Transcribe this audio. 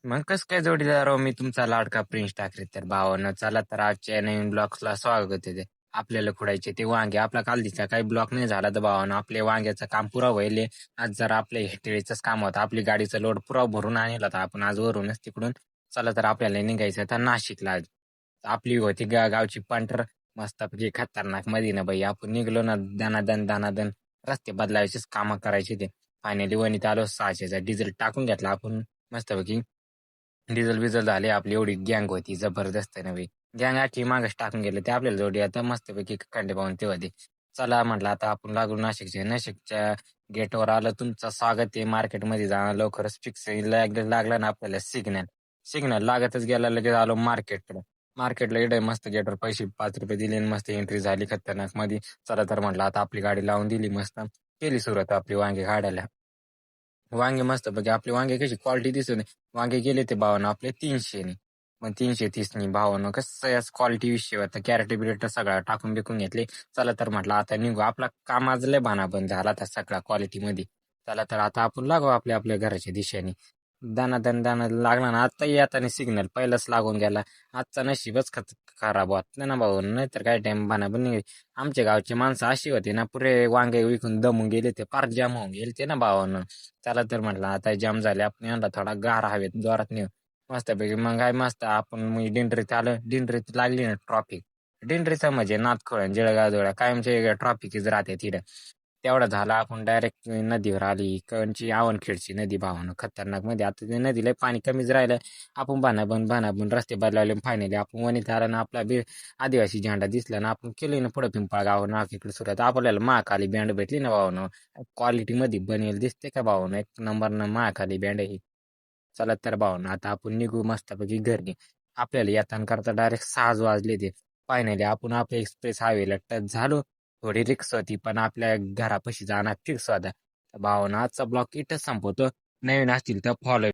मग कसं काय जोडीदार राव, मी तुमचा लाडका प्रिन्स ठाकरे. तर भावानं चला तर आजच्या नवीन ब्लॉग्सला स्वागत आहे. आपल्याला खुडायचे ते वांगे. आपला कालदीचा काही ब्लॉक नाही झाला तर भावानं आपले वांग्याचं काम पुरा व्हायले. आज जरा आपले हेटेळीचंच काम होतं. आपली गाडीचं लोड पुरा भरून आणला होता आपण आज वरूनच तिकडून. चला तर आपल्याला निघायचं तर नाशिकला आज. आपली होती गावची पंटर मस्तपैकी खतरनाक मधीनं बाई. आपण निघलो ना दनादन दनादन. रस्ते बदलायचेच कामं करायचे ते. फायनली वणीत आलो 600चा डिझेल टाकून घेतला आपण मस्तपैकी. डिझेल बिझल झाले आपली एवढी गँग होती जबरदस्त नव्हे. गँग आखी मागच टाकून गेले ते आपल्याला जोडी आता मस्तपैकी खंडे पाहून ते होते. चला म्हटलं आता आपण लागलो नाशिकच्या गेटवर आलं तुमचं स्वागत आहे. मार्केटमध्ये जाणं लवकरच फिक्स लागला ना आपल्याला सिग्नल. सिग्नल लागतच गेला लगेच आलो मार्केटकडे. मार्केटला इकडे मस्त गेटवर पैसे ₹5 दिले आणि मस्त एंट्री झाली खतरनाक मध्ये. चला तर म्हटलं आता आपली गाडी लावून दिली मस्त. केली सुरुवात आपली वांगी काढायला. वांगे मस्तपैकी आपले वांगे कशी क्वालिटी दिसून वांगे गेले ते भावानं आपले 300 ने. मग 330 नी भावानं कसं याच क्वालिटी विषय होता. कॅरेट बिरेट सगळा टाकून बिकून घेतले. चला तर म्हटलं आता निघू. आपला काम आज लय भानाबंद झाला त्या सगळ्या क्वालिटीमध्ये. चला तर आता आपण लागू आपल्या आपल्या घराच्या दिशेने. दाना लागला ना आता येताना सिग्नल पहिलाच लागून गेला. आजचा नशीबच खराब होत ना भाऊ, नाहीतर काय टाइम भानाबंद नाही. आमच्या गावची माणसं अशी होती ना पुरे वांगे विकून दमून गेले ते पार जाम होऊन गेले ते ना भावानं. चला तर म्हटलं आता जाम झाले आपण यांना थोडा गार हवेत जोरात नेऊ. मस्तपैकी मग काय मस्त आपण मी दिंडरीत आलं. दिंडरीत लागली ना ट्रॉफिक. दिंडरीचा म्हणजे नातखोळा जळगाव कायमचे ट्रॉफिकच राहते तिथं. तेवढा झाला आपण डायरेक्ट नदीवर आली. कंची आवनखेडची नदी भावानं खतरनाक मध्ये. आता ते नदीला पाणी कमीच राहिलं. आपण भानाबन रस्ते बदलावले. फायनली आपण वणीत आला ना आपला आदिवासी झेंडा दिसला ना आपण केली ना पुढे पिंपळगाव नाशिकला सुरुवात. आपल्याला महाकाली बँड भेटली ना भावानं. क्वालिटी मध्ये बनेल दिसते का भावानं, एक नंबर न महाकाली बँड आहे. चला तर भावानं आता आपण निघू मस्तपैकी घरी. आपल्याला येताना करता डायरेक्ट 6 वाजले ते. फायनली आपण आपल्या एक्सप्रेस हायवेला टच झालो. थोडी रिक्स होती पण आपल्या घरापाशी जाणार फिक्स होता. भावानं आजचा ब्लॉग इथंच संपवतो. नवीन असतील तर फॉलो